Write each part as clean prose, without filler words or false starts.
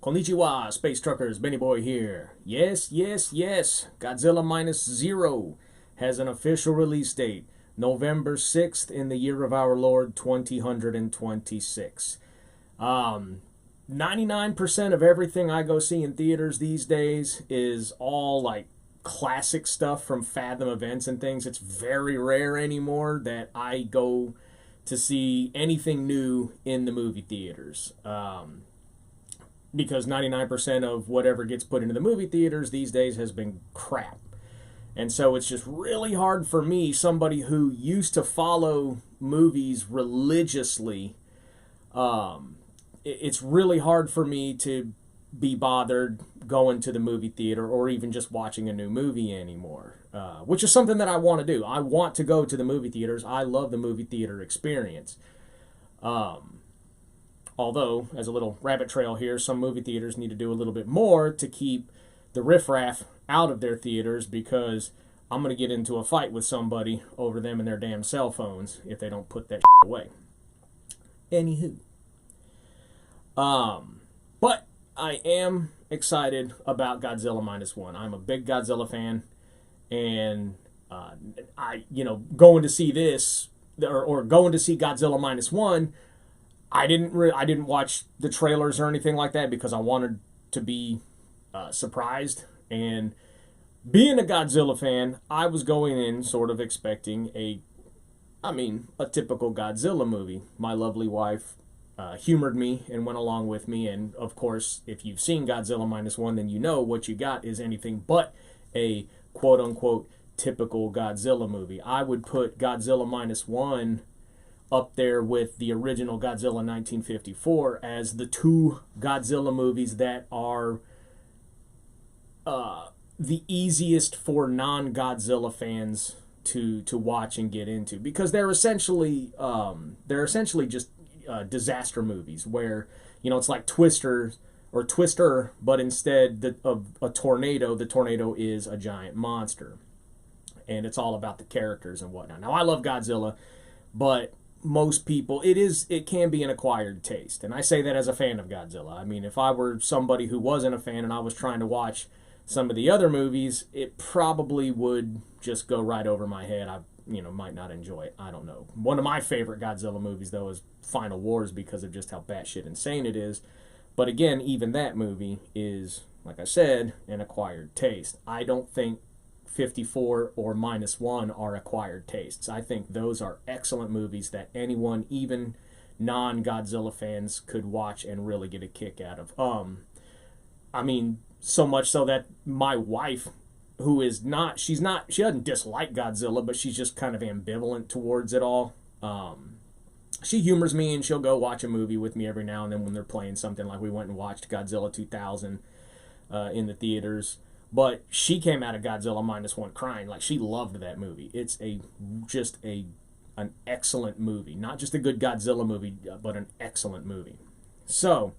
Konnichiwa, Space Truckers, Benny Boy here. Yes, yes, yes, Godzilla Minus Zero has an official release date, November 6th in the year of our Lord 2026. 99% of everything I go see in theaters these days is all like classic stuff from Fathom events and things. It's very rare anymore that I go to see anything new in the movie theaters. Because 99% of whatever gets put into the movie theaters these days has been crap. And so it's just really hard for me, somebody who used to follow movies religiously, it's really hard for me to be bothered going to the movie theater or even just watching a new movie anymore, which is something that I want to do. I want to go to the movie theaters. I love the movie theater experience. Although, as a little rabbit trail here, some movie theaters need to do a little bit more to keep the riffraff out of their theaters, because I'm going to get into a fight with somebody over them and their damn cell phones if they don't put that away. Anywho. But I am excited about Godzilla Minus One. I'm a big Godzilla fan, and going to see this, or going to see Godzilla Minus One, I didn't watch the trailers or anything like that because I wanted to be surprised. And being a Godzilla fan, I was going in sort of expecting a typical Godzilla movie. My lovely wife humored me and went along with me. And of course, if you've seen Godzilla Minus One, then you know what you got is anything but a quote unquote typical Godzilla movie. I would put Godzilla Minus One up there with the original Godzilla 1954 as the two Godzilla movies that are the easiest for non-Godzilla fans to watch and get into, because they're essentially just disaster movies where, it's like Twister, but instead of a tornado, the tornado is a giant monster, and it's all about the characters and whatnot. Now, I love Godzilla, but most people, it can be an acquired taste. And I say that as a fan of Godzilla. I mean, if I were somebody who wasn't a fan and I was trying to watch some of the other movies, it probably would just go right over my head. I might not enjoy it. I don't know. One of my favorite Godzilla movies, though, is Final Wars, because of just how batshit insane it is. But again, even that movie is, like I said, an acquired taste. I don't think 54 or Minus One are acquired tastes. I think those are excellent movies that anyone, even non-Godzilla fans, could watch and really get a kick out of. So much so that my wife, she doesn't dislike Godzilla, but she's just kind of ambivalent towards it all. She humors me, and she'll go watch a movie with me every now and then when they're playing something. Like we went and watched Godzilla 2000 in the theaters. But she came out of Godzilla Minus One crying. Like, she loved that movie. It's an excellent movie. Not just a good Godzilla movie, but an excellent movie. So,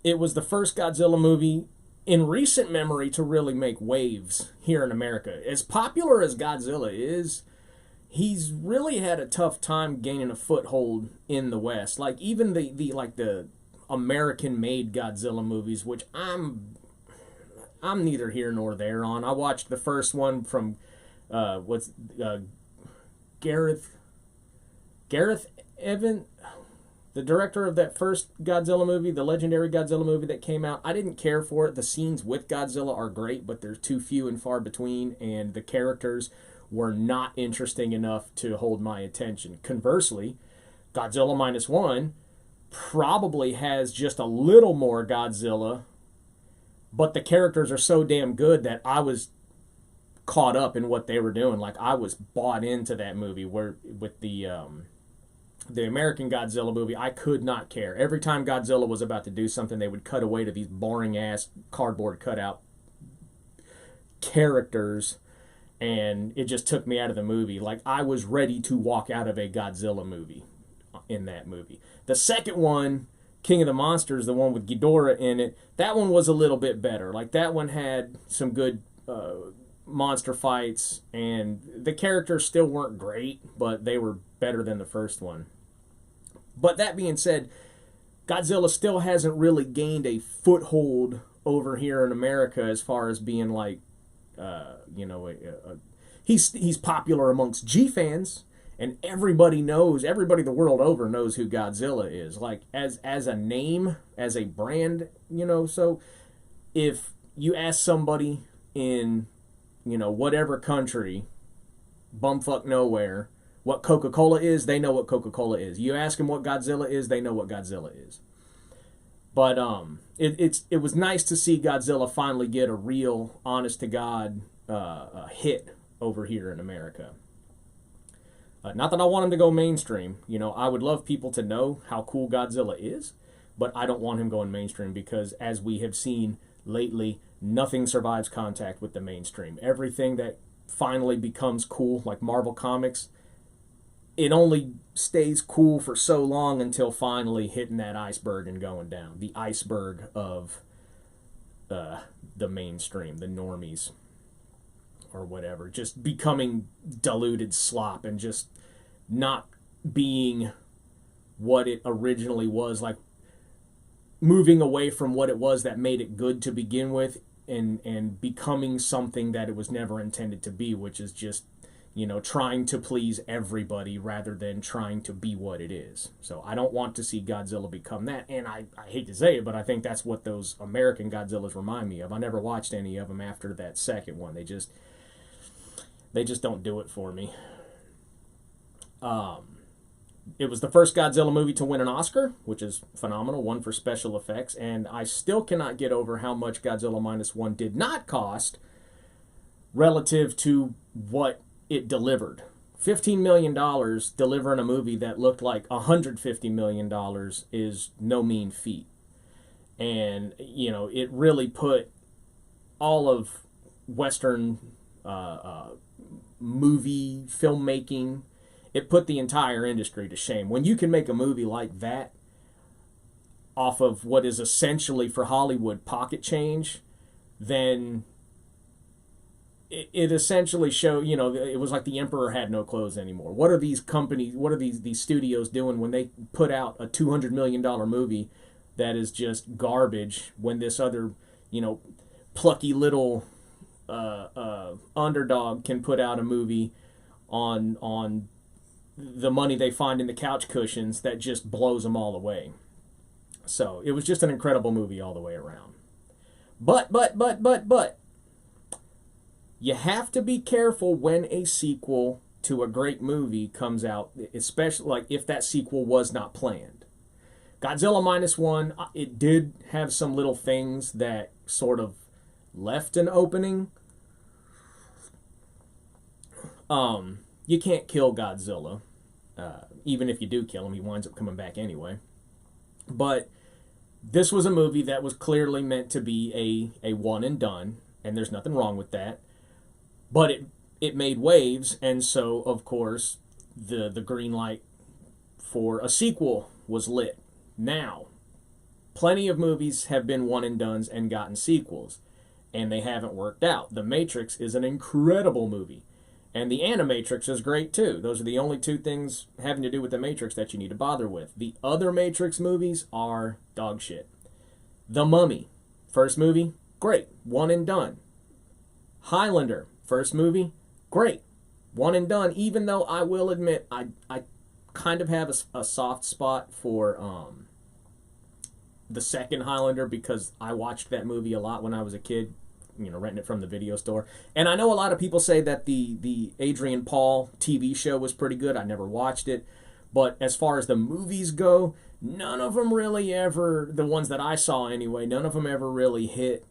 it was the first Godzilla movie in recent memory to really make waves here in America. As popular as Godzilla is, he's really had a tough time gaining a foothold in the West. Like, even the American-made Godzilla movies, which I'm neither here nor there on. I watched the first one from Gareth Evans, the director of that first Godzilla movie, the legendary Godzilla movie that came out. I didn't care for it. The scenes with Godzilla are great, but they're too few and far between, and the characters were not interesting enough to hold my attention. Conversely, Godzilla Minus One probably has just a little more Godzilla, but the characters are so damn good that I was caught up in what they were doing. Like, I was bought into that movie, where with the American Godzilla movie, I could not care. Every time Godzilla was about to do something, they would cut away to these boring ass cardboard cutout characters, and it just took me out of the movie. Like, I was ready to walk out of a Godzilla movie in that movie. The second one, King of the Monsters, the one with Ghidorah in it, that one was a little bit better. Like, that one had some good monster fights, and the characters still weren't great, but they were better than the first one. But that being said, Godzilla still hasn't really gained a foothold over here in America as far as being like, he's popular amongst G fans, and everybody the world over knows who Godzilla is. Like as a name, as a brand, so if you ask somebody in, whatever country, bumfuck nowhere, what Coca-Cola is, they know what Coca-Cola is. You ask them what Godzilla is, they know what Godzilla is. But it was nice to see Godzilla finally get a real, honest-to-God hit over here in America. Not that I want him to go mainstream. I would love people to know how cool Godzilla is, but I don't want him going mainstream because, as we have seen lately, nothing survives contact with the mainstream. Everything that finally becomes cool, like Marvel Comics, it only stays cool for so long until finally hitting that iceberg and going down. The iceberg of the mainstream, the normies, or whatever. Just becoming diluted slop and just not being what it originally was. Like, moving away from what it was that made it good to begin with and becoming something that it was never intended to be, which is just trying to please everybody rather than trying to be what it is. So I don't want to see Godzilla become that, and I hate to say it, but I think that's what those American Godzillas remind me of. I never watched any of them after that second one. They just don't do it for me. It was the first Godzilla movie to win an Oscar, which is phenomenal, one for special effects, and I still cannot get over how much Godzilla Minus One did not cost relative to what it delivered. $15 million delivering a movie that looked like $150 million is no mean feat. And, it really put all of Western movie filmmaking, it put the entire industry to shame. When you can make a movie like that off of what is essentially for Hollywood pocket change, then it essentially showed, it was like the emperor had no clothes anymore. What are these companies, what are these studios doing when they put out a $200 million movie that is just garbage when this other, plucky little underdog can put out a movie on the money they find in the couch cushions that just blows them all away. So it was just an incredible movie all the way around. But you have to be careful when a sequel to a great movie comes out, especially like if that sequel was not planned. Godzilla Minus One, it did have some little things that sort of left an opening. You can't kill Godzilla. Even if you do kill him, he winds up coming back anyway. But this was a movie that was clearly meant to be a one and done, and there's nothing wrong with that. But it made waves, and so, of course, the green light for a sequel was lit. Now, plenty of movies have been one and dones and gotten sequels, and they haven't worked out. The Matrix is an incredible movie, and the Animatrix is great too. Those are the only two things having to do with the Matrix that you need to bother with. The other Matrix movies are dog shit. The Mummy, first movie, great, one and done. Highlander, first movie, great, one and done, even though I will admit I kind of have a soft spot for the second Highlander because I watched that movie a lot when I was a kid, renting it from the video store. And I know a lot of people say that the Adrian Paul TV show was pretty good. I never watched it. But as far as the movies go, none of them really ever, the ones that I saw anyway, none of them ever really hit,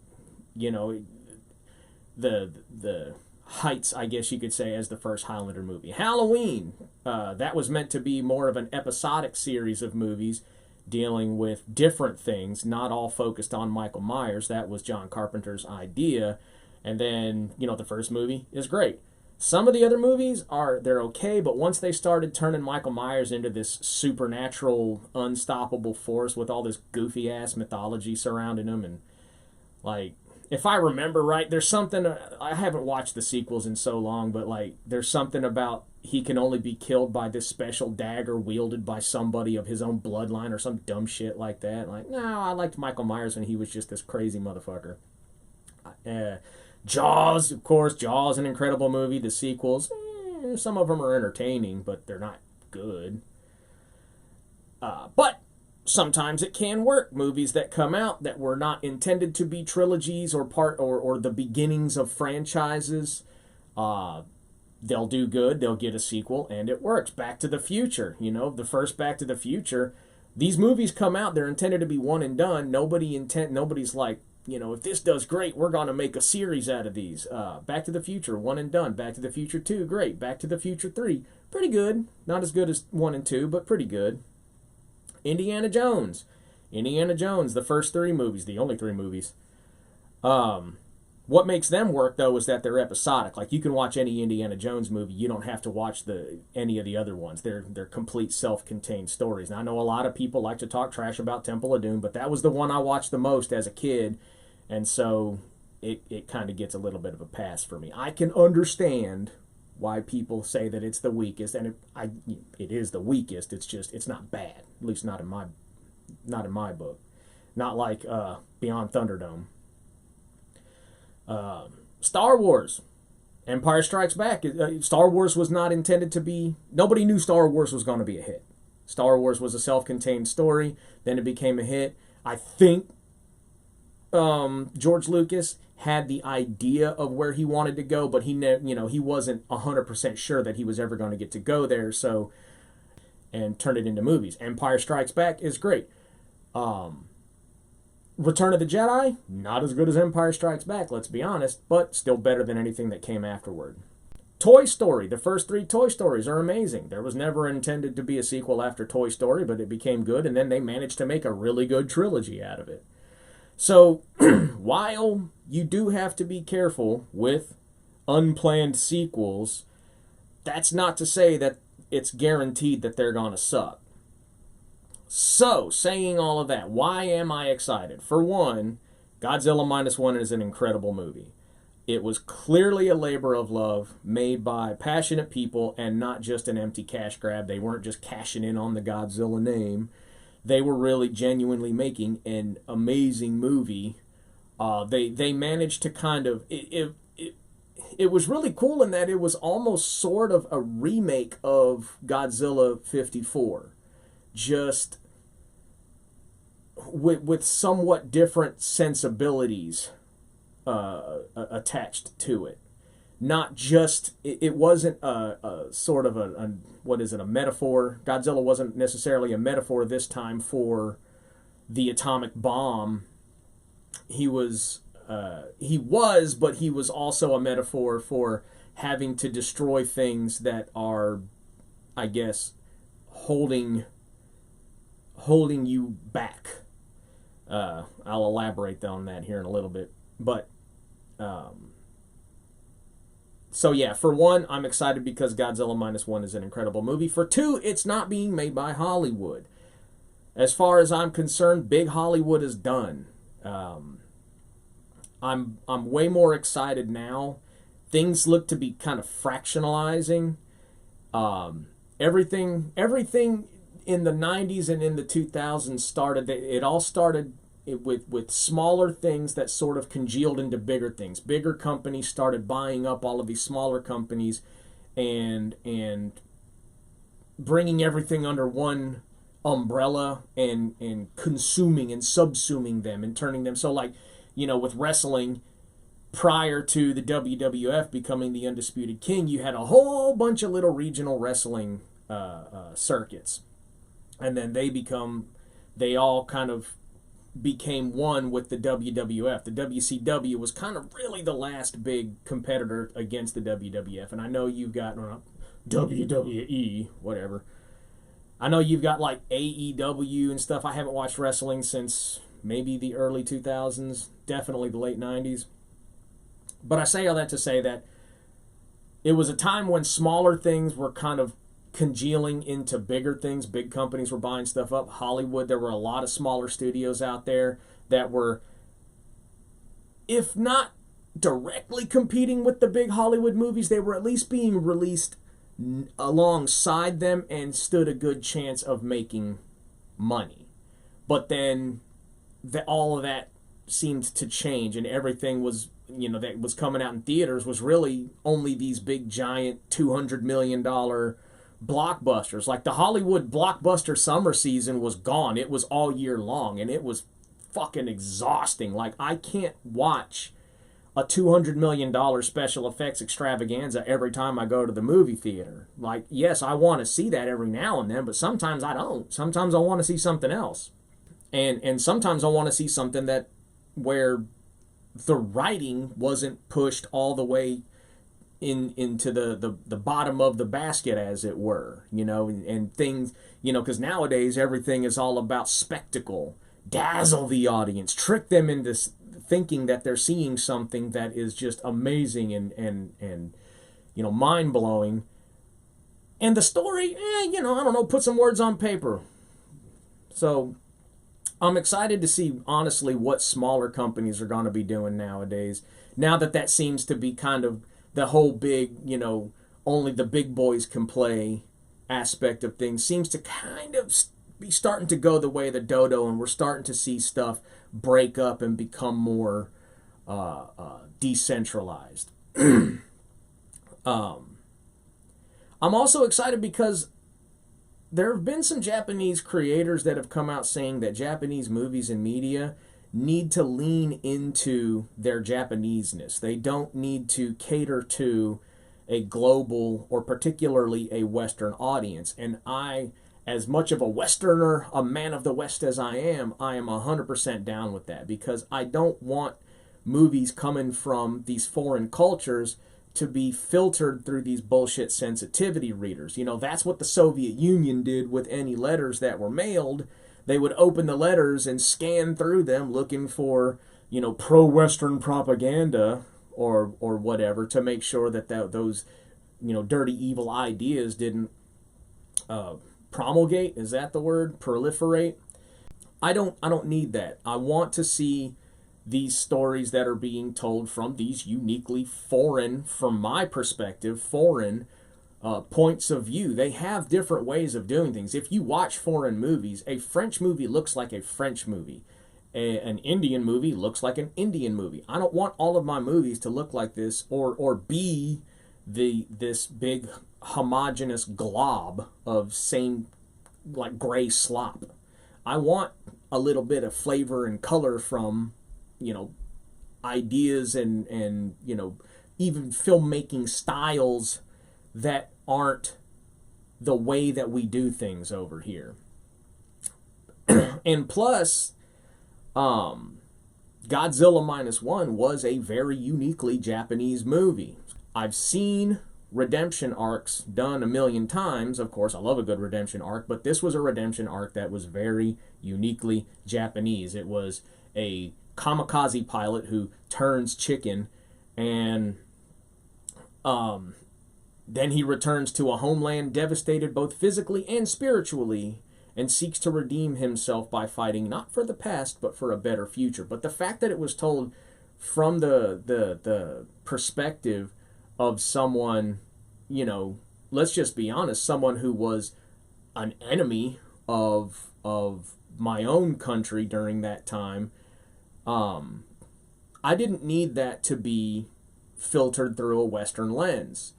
the heights, I guess you could say, as the first Highlander movie. Halloween, that was meant to be more of an episodic series of movies dealing with different things, not all focused on Michael Myers. That was John Carpenter's idea. And then, the first movie is great. Some of the other movies they're okay, but once they started turning Michael Myers into this supernatural, unstoppable force with all this goofy-ass mythology surrounding him, and if I remember right, there's something, I haven't watched the sequels in so long, but like there's something about he can only be killed by this special dagger wielded by somebody of his own bloodline or some dumb shit like that. Like, no, I liked Michael Myers when he was just this crazy motherfucker. Jaws, of course, Jaws, an incredible movie. The sequels, some of them are entertaining, but they're not good. But sometimes it can work. Movies that come out that were not intended to be trilogies or the beginnings of franchises, they'll do good. They'll get a sequel, and it works. Back to the Future, the first Back to the Future. These movies come out. They're intended to be one and done. Nobody's like, if this does great, we're going to make a series out of these. Back to the Future, 1 and done. Back to the Future 2, great. Back to the Future 3, pretty good. Not as good as 1 and 2, but pretty good. Indiana Jones, the first 3 movies, the only 3 movies. What makes them work, though, is that they're episodic. Like, you can watch any Indiana Jones movie. You don't have to watch any of the other ones. They're complete self-contained stories. And I know a lot of people like to talk trash about Temple of Doom, but that was the one I watched the most as a kid. And so it kind of gets a little bit of a pass for me. I can understand why people say that it's the weakest, and it is the weakest. It's not bad, at least not in my book. Not like Beyond Thunderdome. Star Wars, Empire Strikes Back. Star Wars was not intended to be. Nobody knew Star Wars was going to be a hit. Star Wars was a self-contained story. Then it became a hit. I think George Lucas had the idea of where he wanted to go, but he wasn't 100% sure that he was ever going to get to go there. So, and turn it into movies. Empire Strikes Back is great. Return of the Jedi, not as good as Empire Strikes Back, let's be honest, but still better than anything that came afterward. Toy Story, the first 3 Toy Stories are amazing. There was never intended to be a sequel after Toy Story, but it became good, and then they managed to make a really good trilogy out of it. So, while you do have to be careful with unplanned sequels, that's not to say that it's guaranteed that they're going to suck. So, saying all of that, why am I excited? For one, Godzilla Minus One is an incredible movie. It was clearly a labor of love made by passionate people and not just an empty cash grab. They weren't just cashing in on the Godzilla name. They were really genuinely making an amazing movie. They managed to kind of... It was really cool in that it was almost sort of a remake of Godzilla 54. Just with somewhat different sensibilities attached to it. Not just, it wasn't a sort of a metaphor. Godzilla wasn't necessarily a metaphor this time for the atomic bomb. He was, but he was also a metaphor for having to destroy things that are, I guess, holding you back. I'll elaborate on that here in a little bit. But, so yeah, for one, I'm excited because Godzilla Minus One is an incredible movie. For two, it's not being made by Hollywood. As far as I'm concerned, big Hollywood is done. I'm way more excited now. Things look to be kind of fractionalizing. Everything in the 90s and in the 2000s it all started with smaller things that sort of congealed into bigger things. Bigger companies started buying up all of these smaller companies and bringing everything under one umbrella and consuming and subsuming them and turning them. So like, with wrestling, prior to the WWF becoming the Undisputed King, you had a whole bunch of little regional wrestling circuits. And then they all kind of became one with the WWF. The WCW was kind of really the last big competitor against the WWF. And I know you've got WWE, whatever. I know you've got like AEW and stuff. I haven't watched wrestling since maybe the early 2000s, definitely the late 90s. But I say all that to say that it was a time when smaller things were kind of congealing into bigger things. Big companies were buying stuff up. Hollywood, there were a lot of smaller studios out there that were if not directly competing with the big Hollywood movies, they were at least being released alongside them and stood a good chance of making money. But then all of that seemed to change, and everything was, that was coming out in theaters was really only these big giant $200 million blockbusters. Like the Hollywood blockbuster summer season was gone. It was all year long, and it was fucking exhausting. Like, I can't watch a $200 million special effects extravaganza every time I go to the movie theater. Like, yes, I want to see that every now and then, but sometimes I don't. Sometimes I want to see something else. And sometimes I want to see something where the writing wasn't pushed all the way into the bottom of the basket, as it were, and things, because nowadays everything is all about spectacle. Dazzle the audience, trick them into thinking that they're seeing something that is just amazing and mind-blowing. And the story, I don't know, put some words on paper. So I'm excited to see, honestly, what smaller companies are going to be doing nowadays. Now that seems to be kind of the whole big, only the big boys can play aspect of things seems to kind of be starting to go the way of the dodo, and we're starting to see stuff break up and become more decentralized. I'm also excited because there have been some Japanese creators that have come out saying that Japanese movies and media need to lean into their Japaneseness. They don't need to cater to a global or particularly a Western audience. And I, as much of a Westerner, a man of the West as I am 100% down with that, because I don't want movies coming from these foreign cultures to be filtered through these bullshit sensitivity readers. That's what the Soviet Union did with any letters that were mailed. They would open the letters and scan through them looking for, pro-Western propaganda or whatever, to make sure that those, dirty, evil ideas didn't promulgate. Is that the word? Proliferate? I don't need that. I want to see these stories that are being told from these uniquely foreign, from my perspective, foreign points of view. They have different ways of doing things. If you watch foreign movies, a French movie looks like a French movie. An Indian movie looks like an Indian movie. I don't want all of my movies to look like this or be this big homogeneous glob of same, like, gray slop. I want a little bit of flavor and color from, ideas and even filmmaking styles that aren't the way that we do things over here. And plus, Godzilla Minus One was a very uniquely Japanese movie. I've seen redemption arcs done a million times. Of course, I love a good redemption arc, but this was a redemption arc that was very uniquely Japanese. It was a kamikaze pilot who turns chicken, and then he returns to a homeland devastated both physically and spiritually, and seeks to redeem himself by fighting not for the past but for a better future. But the fact that it was told from the perspective of someone, let's just be honest, someone who was an enemy of my own country during that time, I didn't need that to be filtered through a Western lens.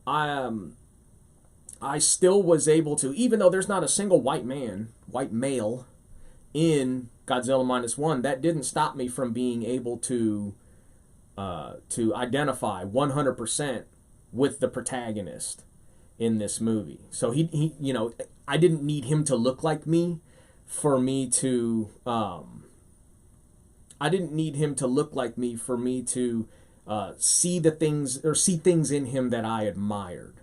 I still was able to, even though there's not a single white male in Godzilla Minus One, that didn't stop me from being able to identify 100% with the protagonist in this movie. So he I didn't need him to look like me for me to see the things, or see things in him that I admired.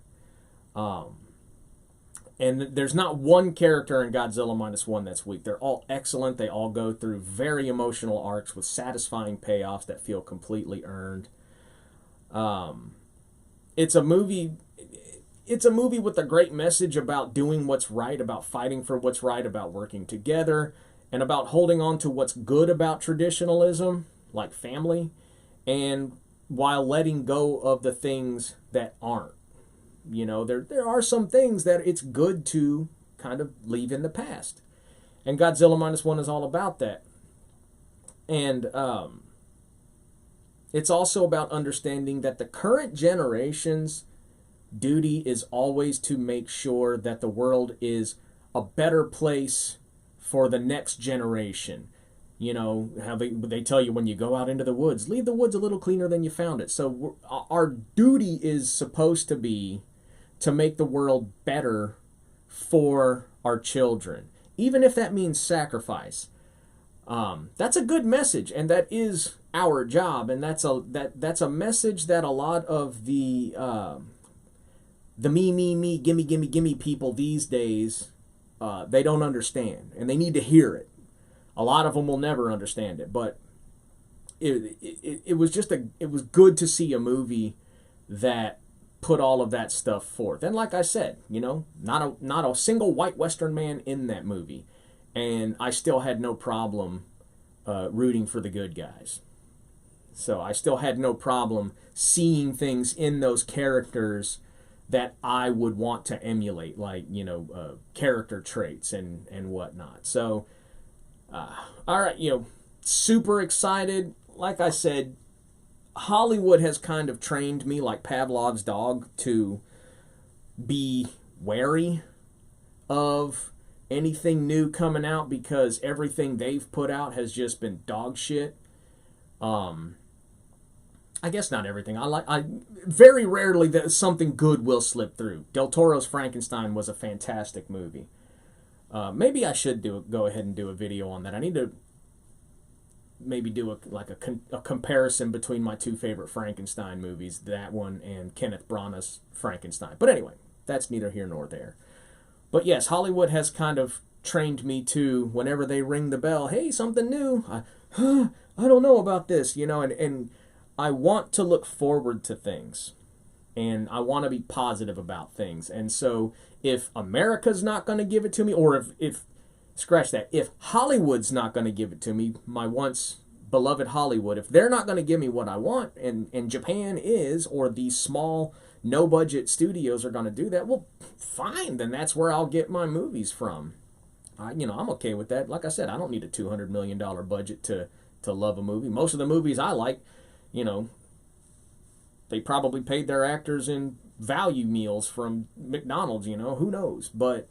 And there's not one character in Godzilla Minus One that's weak. They're all excellent. They all go through very emotional arcs with satisfying payoffs that feel completely earned. It's a movie with a great message about doing what's right, about fighting for what's right, about working together, and about holding on to what's good about traditionalism, like family. and while letting go of the things that aren't. You know, there are some things that it's good to kind of leave in the past. And Godzilla Minus One is all about that. And it's also about understanding that the current generation's duty is always to make sure that the world is a better place for the next generation. You know, how they tell you when you go out into the woods, leave the woods a little cleaner than you found it. So our duty is supposed to be to make the world better for our children, even if that means sacrifice. That's a good message, and that is our job, and that's a message that a lot of the me, gimme people these days, they don't understand, and they need to hear it. A lot of them will never understand it, but it was good to see a movie that put all of that stuff forth. And like I said, you know, not a single white Western man in that movie, and I still had no problem rooting for the good guys. So I still had no problem seeing things in those characters that I would want to emulate, like, you know, character traits and whatnot. So. All right, you know, super excited. Like I said, Hollywood has kind of trained me like Pavlov's dog to be wary of anything new coming out because everything they've put out has just been dog shit. I guess not everything. I very rarely that something good will slip through. Del Toro's Frankenstein was a fantastic movie. Maybe I should go ahead and do a video on that. I need to maybe do a comparison between my two favorite Frankenstein movies, that one and Kenneth Branagh's Frankenstein. But anyway, that's neither here nor there. But yes, Hollywood has kind of trained me to, whenever they ring the bell, hey, something new, I don't know about this, you know, and I want to look forward to things. And I want to be positive about things. And so if America's not going to give it to me, or if scratch that, if Hollywood's not going to give it to me, my once beloved Hollywood, if they're not going to give me what I want, and Japan is, or these small, no-budget studios are going to do that, well, fine, then that's where I'll get my movies from. You know, I'm okay with that. Like I said, I don't need a $200 million budget to love a movie. Most of the movies I like, you know, they probably paid their actors in value meals from McDonald's, you know, who knows. But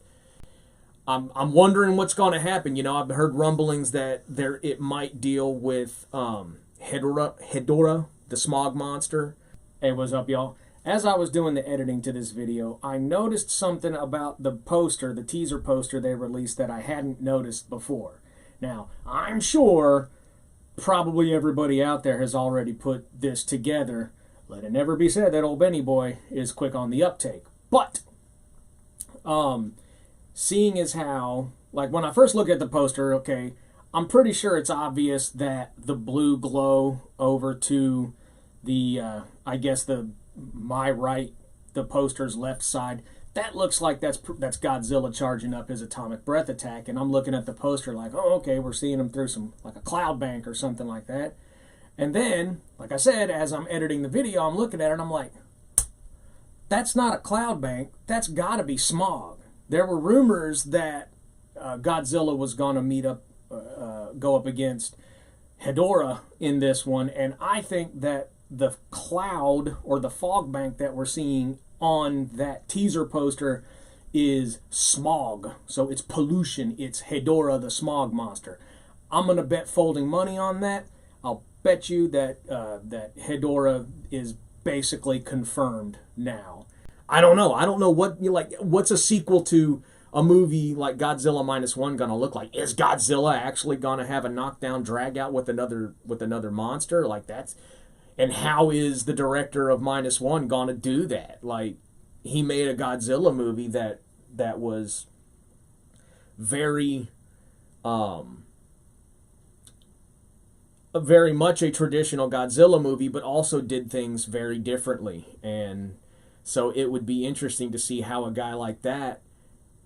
I'm wondering what's going to happen. You know, I've heard rumblings that it might deal with Hedorah, the smog monster. Hey, what's up, y'all? As I was doing the editing to this video, I noticed something about the poster, the teaser poster they released that I hadn't noticed before. Now, I'm sure probably everybody out there has already put this together. Let it never be said that old Benny boy is quick on the uptake. But, seeing as how, like when I first look at the poster, okay, I'm pretty sure it's obvious that the blue glow over to the, I guess my right, the poster's left side, that looks like that's Godzilla charging up his atomic breath attack. And I'm looking at the poster like, oh, okay, we're seeing him through some, like a cloud bank or something like that. And then, like I said, as I'm editing the video, I'm looking at it and I'm like, that's not a cloud bank. That's got to be smog. There were rumors that Godzilla was going to go up against Hedorah in this one, and I think that the cloud or the fog bank that we're seeing on that teaser poster is smog. So it's pollution. It's Hedorah, the smog monster. I'm going to bet folding money on that. I'll bet you that that Hedorah is basically confirmed now. I don't know. I don't know what's a sequel to a movie like Godzilla Minus One gonna look like? Is Godzilla actually gonna have a knockdown drag out with another monster? Like that's, and how is the director of Minus One gonna do that? Like, he made a Godzilla movie that was very very much a traditional Godzilla movie, but also did things very differently. And so it would be interesting to see how a guy like that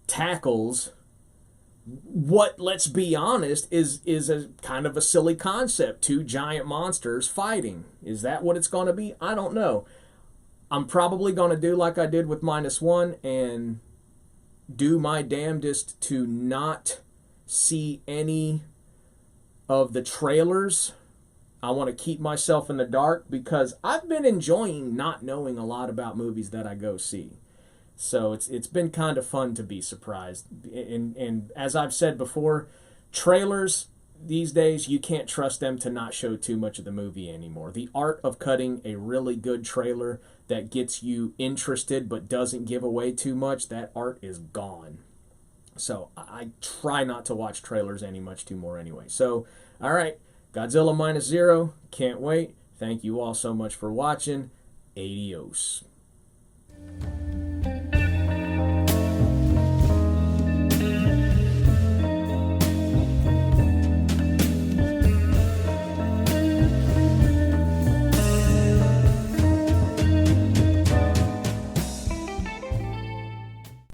tackles what, let's be honest, is a kind of a silly concept. Two giant monsters fighting. Is that what it's going to be? I don't know. I'm probably going to do like I did with Minus One and do my damnedest to not see any of the trailers. I want to keep myself in the dark because I've been enjoying not knowing a lot about movies that I go see. So it's been kind of fun to be surprised. And as I've said before, trailers these days, you can't trust them to not show too much of the movie anymore. The art of cutting a really good trailer that gets you interested but doesn't give away too much, that art is gone. So I try not to watch trailers any much too more anyway. So, all right, Godzilla Minus Zero, can't wait. Thank you all so much for watching. Adios.